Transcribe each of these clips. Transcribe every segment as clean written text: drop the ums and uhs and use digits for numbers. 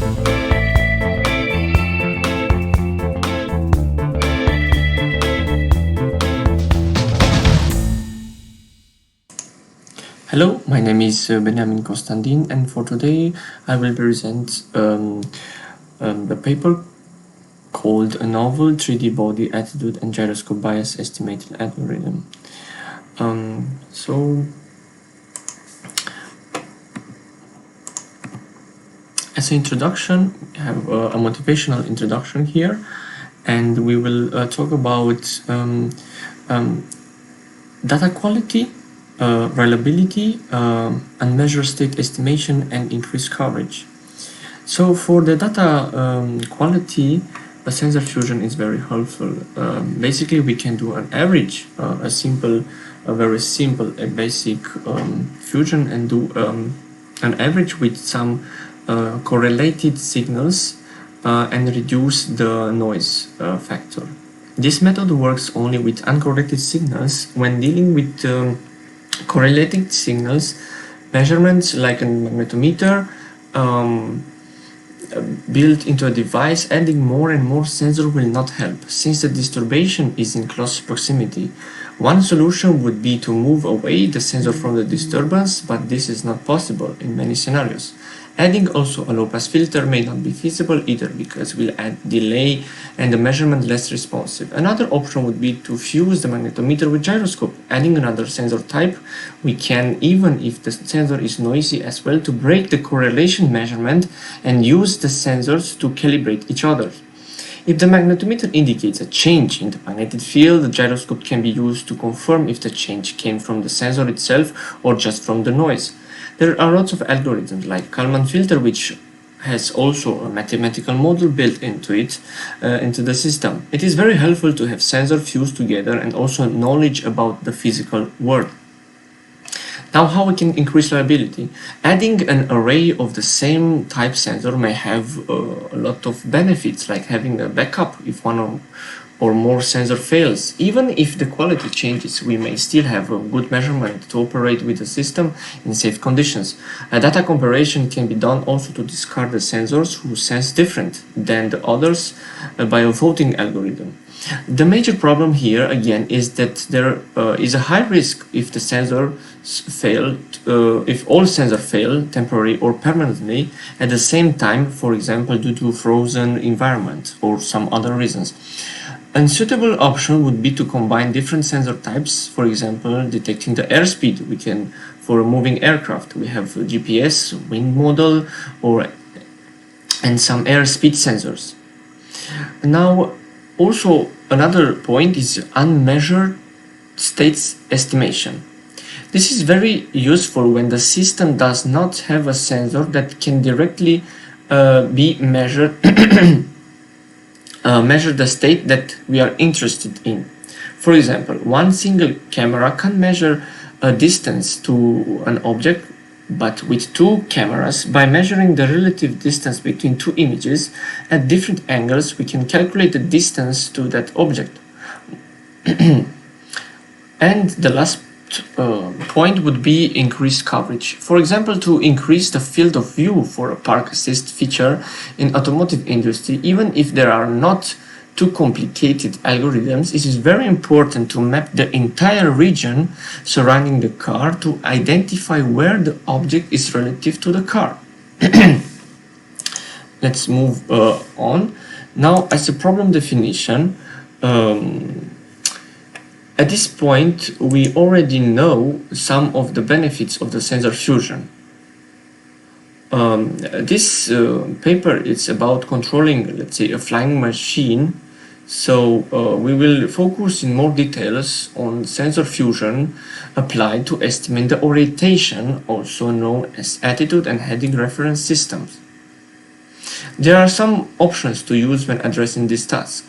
Hello, my name is Benjamin Constantin, and for today I will present the paper called A Novel 3D Body Attitude and Gyroscope Bias Estimating Algorithm. As an introduction, we have a motivational introduction here, and we will talk about data quality, reliability, unmeasured state estimation, and increased coverage. So for the data quality, sensor fusion is very helpful. Basically, we can do an average, a very simple, basic fusion, and do an average with some correlated signals and reduce the noise factor. This method works only with uncorrelated signals. When dealing with correlated signals, measurements like a magnetometer built into a device, adding more and more sensor will not help, since the disturbance is in close proximity. One solution would be to move away the sensor from the disturbance, but this is not possible in many scenarios. Adding also a low-pass filter may not be feasible either, because we'll add delay and the measurement less responsive. Another option would be to fuse the magnetometer with gyroscope. Adding another sensor type, we can, even if the sensor is noisy as well, to break the correlation measurement and use the sensors to calibrate each other. If the magnetometer indicates a change in the magnetic field, the gyroscope can be used to confirm if the change came from the sensor itself or just from the noise. There are lots of algorithms like Kalman filter, which has also a mathematical model built into it, into the system. It is very helpful to have sensors fused together and also knowledge about the physical world. Now, how we can increase reliability? Adding an array of the same type sensor may have a lot of benefits, like having a backup if one or more sensor fails. Even if the quality changes, we may still have a good measurement to operate with the system in safe conditions. A data comparison can be done also to discard the sensors who sense different than the others by a voting algorithm. The major problem here again is that there is a high risk if the sensors fail, if all sensors fail temporarily or permanently at the same time, for example due to frozen environment or some other reasons. A suitable option would be to combine different sensor types, for example, detecting the airspeed. We can, for a moving aircraft, we have GPS, wind model, and some airspeed sensors. Now, also another point is unmeasured states estimation. This is very useful when the system does not have a sensor that can directly be measured measure the state that we are interested in. For example, one single camera can measure a distance to an object, but with two cameras, by measuring the relative distance between two images at different angles, we can calculate the distance to that object. And the last point would be increased coverage. For example, to increase the field of view for a park assist feature in automotive industry, even if there are not too complicated algorithms, it is very important to map the entire region surrounding the car to identify where the object is relative to the car. Let's move on. Now, as a problem definition, at this point, we already know some of the benefits of the sensor fusion. This paper is about controlling, let's say, a flying machine. So we will focus in more details on sensor fusion applied to estimate the orientation, also known as attitude and heading reference systems. There are some options to use when addressing this task.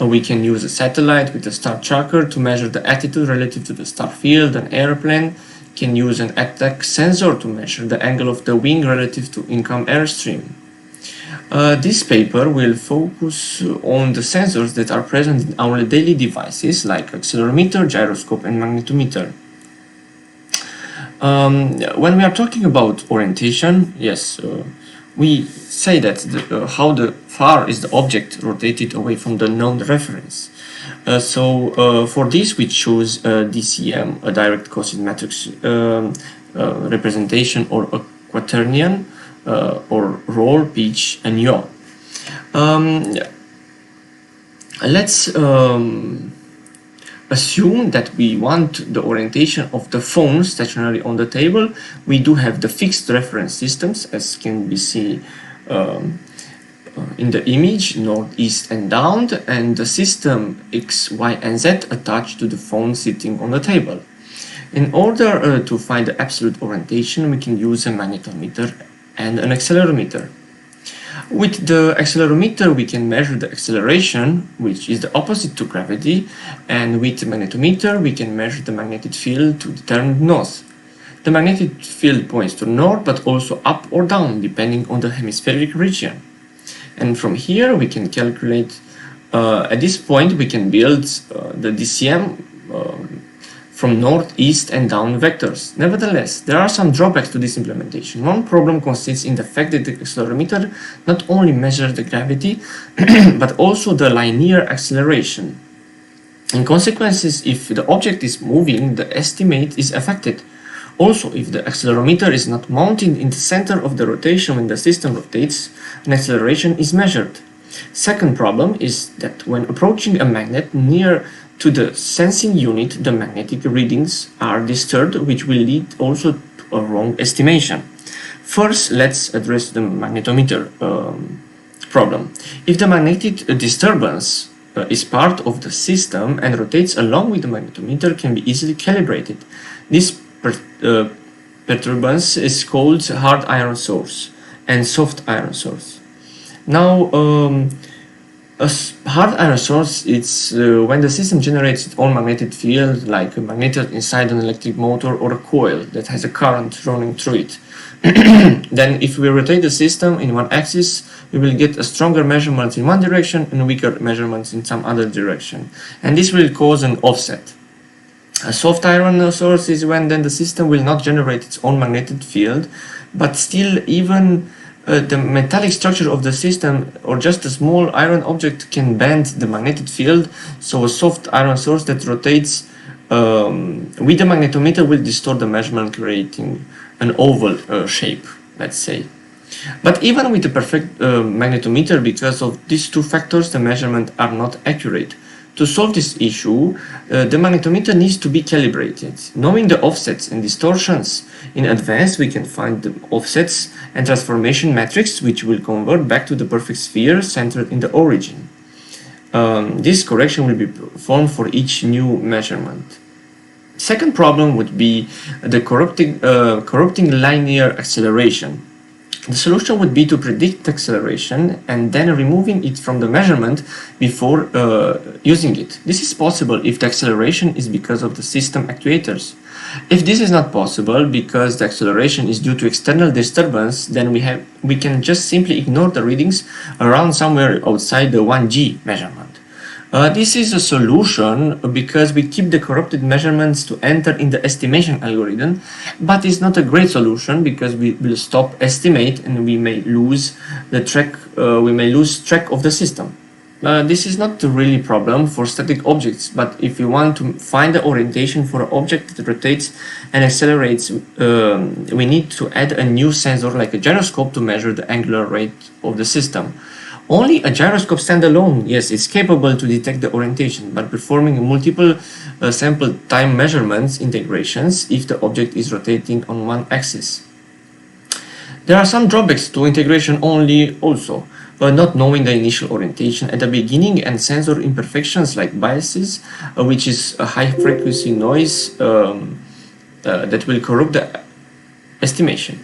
We can use a satellite with a star tracker to measure the attitude relative to the star field. An airplane can use an attack sensor to measure the angle of the wing relative to incoming airstream. This paper will focus on the sensors that are present in our daily devices like accelerometer, gyroscope, and magnetometer. When we are talking about orientation, yes, we say that how far is the object rotated away from the known reference. For this we choose DCM, a direct cosine matrix representation, or a quaternion, or roll, pitch, and yaw. Let's assume that we want the orientation of the phone stationary on the table. We do have the fixed reference systems, as can be seen in the image, north, east, and down, and the system X, Y, and Z attached to the phone sitting on the table. In order to find the absolute orientation, we can use a magnetometer and an accelerometer. With the accelerometer, we can measure the acceleration, which is the opposite to gravity, and with the magnetometer, we can measure the magnetic field to determine north. The magnetic field points to north, but also up or down, depending on the hemispheric region. And from here, we can calculate, at this point, we can build the DCM from north, east, and down vectors. Nevertheless, there are some drawbacks to this implementation. One problem consists in the fact that the accelerometer not only measures the gravity, but also the linear acceleration. In consequences, if the object is moving, the estimate is affected. Also, if the accelerometer is not mounted in the center of the rotation when the system rotates, an acceleration is measured. Second problem is that when approaching a magnet near to the sensing unit, the magnetic readings are disturbed, which will lead also to a wrong estimation. First, let's address the magnetometer problem. If the magnetic disturbance is part of the system and rotates along with the magnetometer, can be easily calibrated. This perturbance is called hard iron source and soft iron source. Now, a hard iron source, it's when the system generates its own magnetic field, like a magnet inside an electric motor or a coil that has a current running through it. Then if we rotate the system in one axis, we will get a stronger measurement in one direction and weaker measurements in some other direction. And this will cause an offset. A soft iron source is when then the system will not generate its own magnetic field, but still even the metallic structure of the system or just a small iron object can bend the magnetic field, so a soft iron source that rotates with the magnetometer will distort the measurement, creating an oval shape, let's say. But even with the perfect magnetometer, because of these two factors, the measurements are not accurate. To solve this issue, the magnetometer needs to be calibrated. Knowing the offsets and distortions in advance, we can find the offsets and transformation matrix, which will convert back to the perfect sphere centered in the origin. This correction will be performed for each new measurement. Second problem would be the corrupting linear acceleration. The solution would be to predict acceleration and then removing it from the measurement before using it. This is possible if the acceleration is because of the system actuators. If this is not possible because the acceleration is due to external disturbance, then we can just simply ignore the readings around somewhere outside the 1G measurement. This is a solution because we keep the corrupted measurements to enter in the estimation algorithm, but it's not a great solution because we will stop estimate and we may lose track of the system. This is not a really problem for static objects, but if we want to find the orientation for an object that rotates and accelerates, we need to add a new sensor like a gyroscope to measure the angular rate of the system. Only a gyroscope standalone, yes, is capable to detect the orientation, but performing multiple sample time measurements integrations if the object is rotating on one axis. There are some drawbacks to integration only also, not knowing the initial orientation at the beginning and sensor imperfections like biases, which is a high frequency noise that will corrupt the estimation.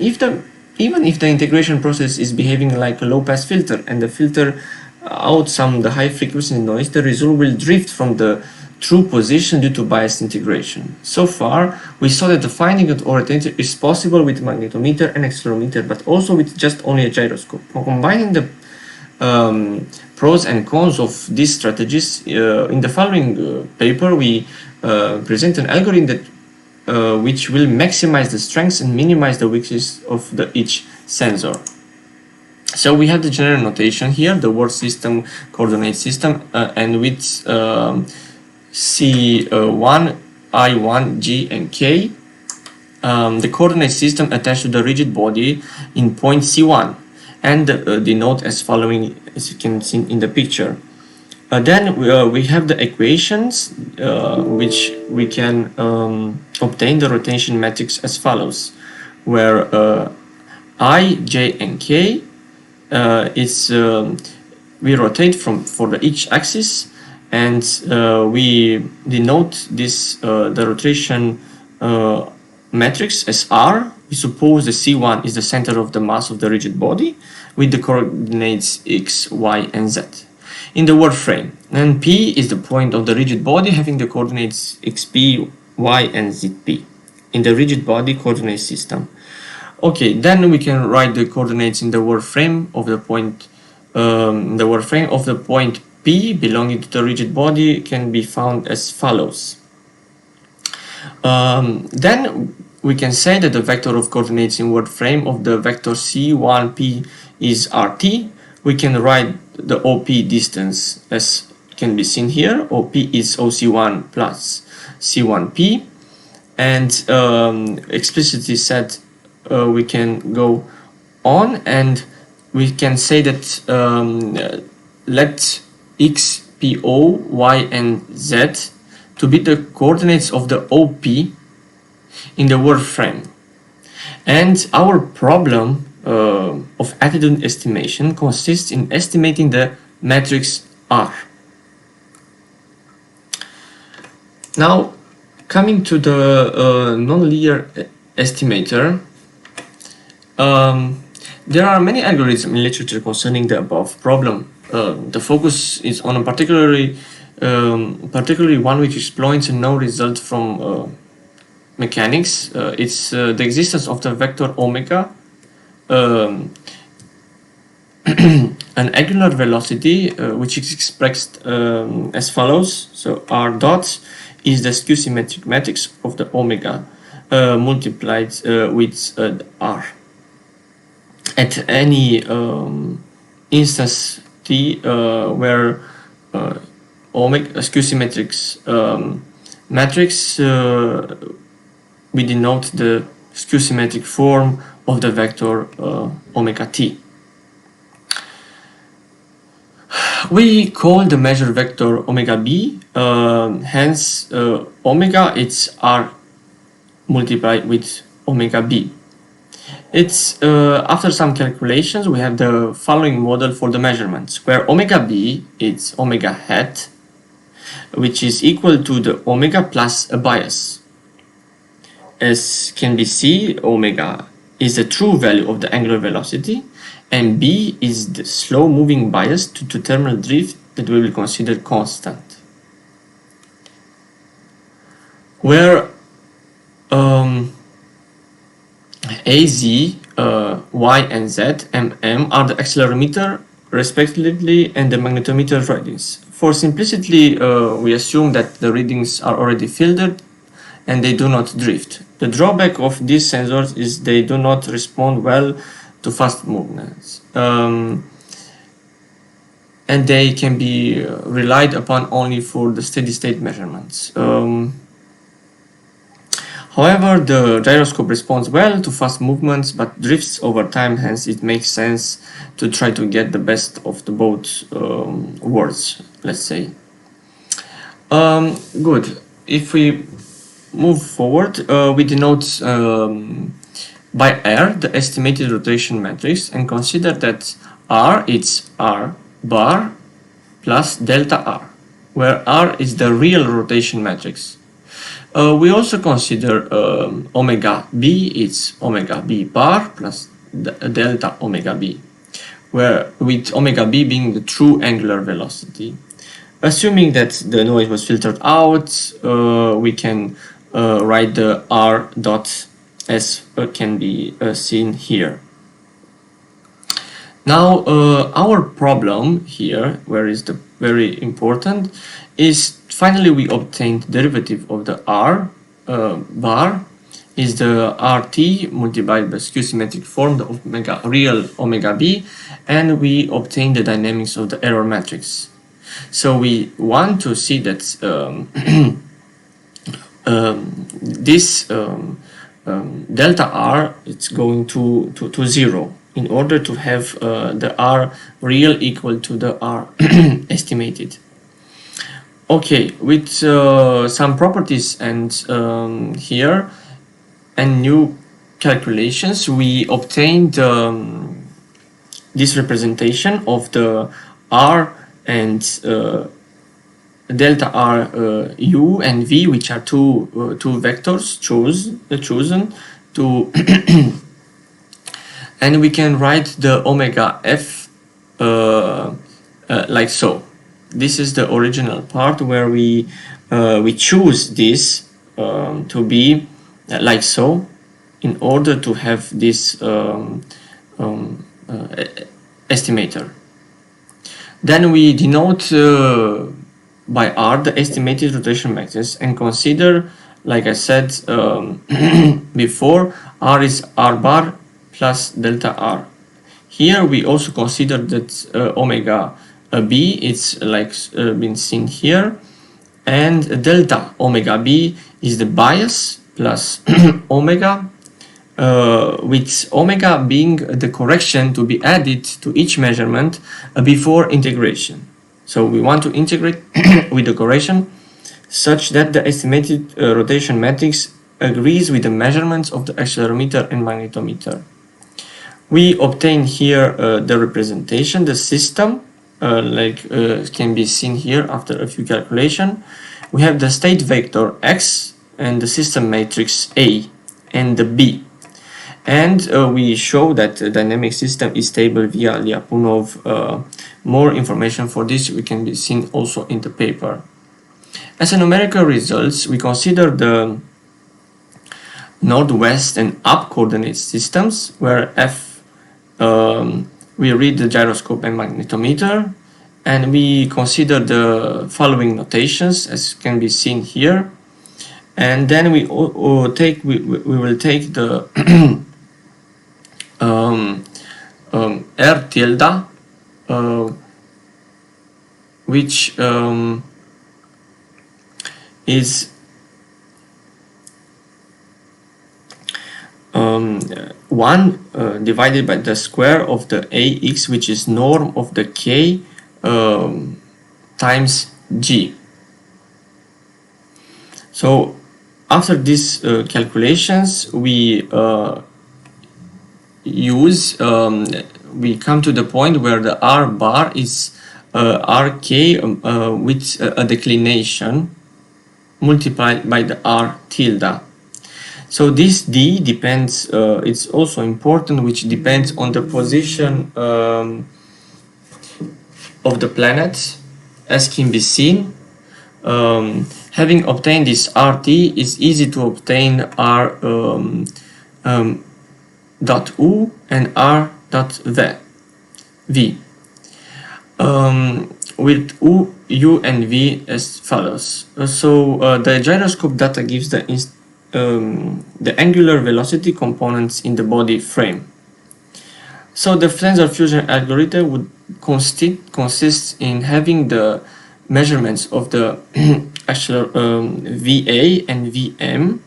Even if the integration process is behaving like a low-pass filter and the filter out the high frequency noise, the result will drift from the true position due to biased integration. So far, we saw that the finding of orientation is possible with magnetometer and accelerometer, but also with just only a gyroscope. For combining the pros and cons of these strategies, in the following paper, we present an algorithm that which will maximize the strengths and minimize the weaknesses of each sensor. So we have the general notation here, the world system coordinate system, and with C1, I1, G, and K. The coordinate system attached to the rigid body in point C1 and denote as following, as you can see in the picture. Then we have the equations which we can obtain the rotation matrix as follows, where I, J, and K we rotate for each axis, and we denote this the rotation matrix as R. We suppose the C1 is the center of the mass of the rigid body with the coordinates X, Y, and Z in the world frame, and P is the point of the rigid body having the coordinates XP, Y, and ZP in the rigid body coordinate system. Okay, then we can write the coordinates in the world frame of the point. The world frame of the point P belonging to the rigid body can be found as follows. Then we can say that the vector of coordinates in world frame of the vector C1P is RT. We can write the OP distance as can be seen here. OP is OC1 plus C1P, and explicitly said we can go on and we can say that let X, P, O, Y, and Z to be the coordinates of the OP in the world frame. And our problem of attitude estimation consists in estimating the matrix R. Now, coming to the nonlinear estimator, there are many algorithms in literature concerning the above problem. The focus is on a particularly one which exploits a known result from mechanics. It's the existence of the vector omega, an angular velocity which is expressed as follows. So R dot is the skew symmetric matrix of the omega multiplied with R. At any instance t where omega skew symmetric matrix, we denote the skew symmetric form of the vector omega t. We call the measure vector omega b, hence omega it's R multiplied with omega b. It's after some calculations we have the following model for the measurements, where omega b is omega hat, which is equal to the omega plus a bias. As can be seen, omega is the true value of the angular velocity, and b is the slow moving bias to terminal drift that we will consider constant. Where AZ, Y, and Z, MM are the accelerometer respectively and the magnetometer readings. For simplicity, we assume that the readings are already filtered and they do not drift. The drawback of these sensors is they do not respond well to fast movements, and they can be relied upon only for the steady-state measurements. However, the gyroscope responds well to fast movements but drifts over time, hence it makes sense to try to get the best of the both worlds, let's say. Good. If we move forward, we denote by R the estimated rotation matrix and consider that R is R bar plus delta R, where R is the real rotation matrix. We also consider omega b is omega b bar plus delta omega b, where with omega b being the true angular velocity. Assuming that the noise was filtered out, we can write the R dot as can be seen here. Now our problem here, where is the very important, is finally we obtained derivative of the R bar is the RT multiplied by skew symmetric form, the real omega b, and we obtain the dynamics of the error matrix. So we want to see that this delta R it's going to 0 in order to have the R real equal to the R estimated. Okay, with some properties and here and new calculations, we obtained this representation of the R and delta R U and V, which are two vectors chosen to and we can write the omega F like so. This is the original part where we choose this to be like so in order to have this estimator. Then we denote by R the estimated rotation matrix and consider, like I said before, R is R bar plus delta R. Here we also consider that omega b it's like been seen here, and delta omega b is the bias plus omega, with omega being the correction to be added to each measurement before integration. So we want to integrate with the correction such that the estimated rotation matrix agrees with the measurements of the accelerometer and magnetometer. We obtain here the representation, the system, can be seen here after a few calculations. We have the state vector X and the system matrix A and the B. And we show that the dynamic system is stable via Lyapunov. More information for this we can be seen also in the paper. As a numerical results, we consider the northwest and up coordinate systems, where F we read the gyroscope and magnetometer, and we consider the following notations as can be seen here. And then we will take the R tilde, which is 1 divided by the square of the AX, which is norm of the K times G. So after these calculations, we we come to the point where the R bar is RK with a declination multiplied by the R tilde. So this D depends, it's also important, which depends on the position of the planet, as can be seen. Having obtained this RT, it's easy to obtain R dot U and R dot V. With U and V as follows. So the gyroscope data gives the angular velocity components in the body frame. So the tensor fusion algorithm would consist in having the measurements of the actual VA and VM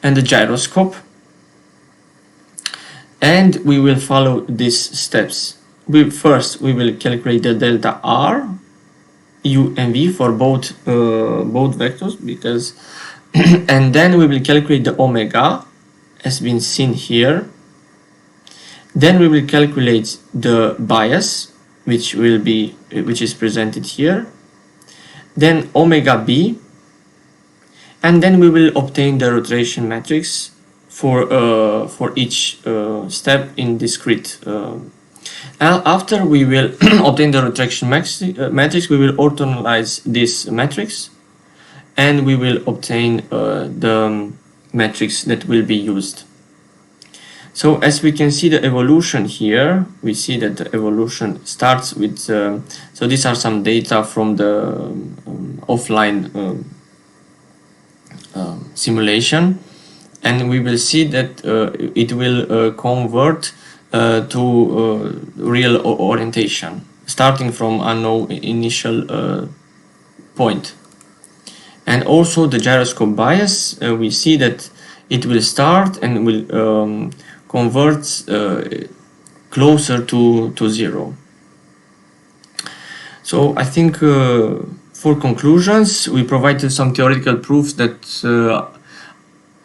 and the gyroscope, and we will follow these steps. First we will calculate the delta R, U and V for both vectors, because and then we will calculate the omega as been seen here. Then we will calculate the bias, which is presented here, then omega b, and then we will obtain the rotation matrix for each step in discrete. After we will obtain the rotation matrix, we will orthogonalize this matrix, and we will obtain the matrix that will be used. So as we can see the evolution here, we see that the evolution starts with, so these are some data from the offline simulation. and we will see that it will convert to real orientation, starting from a no initial point. And also the gyroscope bias, we see that it will start and will convert closer to 0. So I think for conclusions, we provided some theoretical proofs that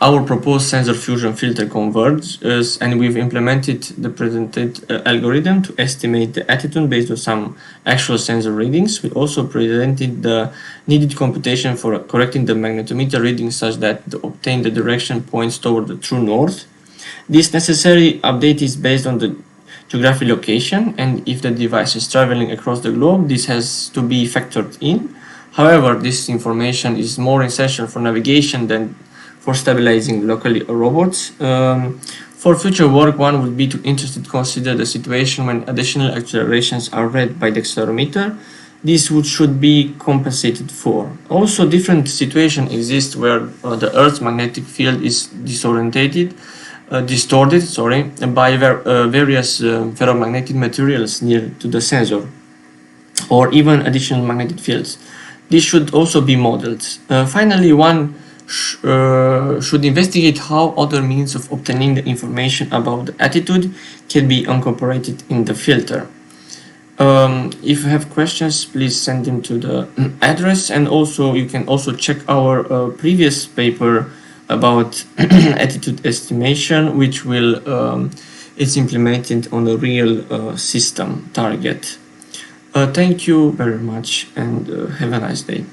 our proposed sensor fusion filter converges, and we've implemented the presented algorithm to estimate the attitude based on some actual sensor readings. We also presented the needed computation for correcting the magnetometer readings such that to obtain the direction points toward the true north. This necessary update is based on the geographic location, and if the device is traveling across the globe, this has to be factored in. However, this information is more essential for navigation than for stabilizing locally robots. For future work, one would be interested to consider the situation when additional accelerations are read by the accelerometer. This should be compensated for. Also, different situations exist where the Earth's magnetic field is distorted by various ferromagnetic materials near to the sensor, or even additional magnetic fields. This should also be modeled. Finally, one should investigate how other means of obtaining the information about the attitude can be incorporated in the filter. If you have questions, please send them to the address, and also you can also check our previous paper about attitude estimation, which will is implemented on a real system target. Thank you very much, and have a nice day.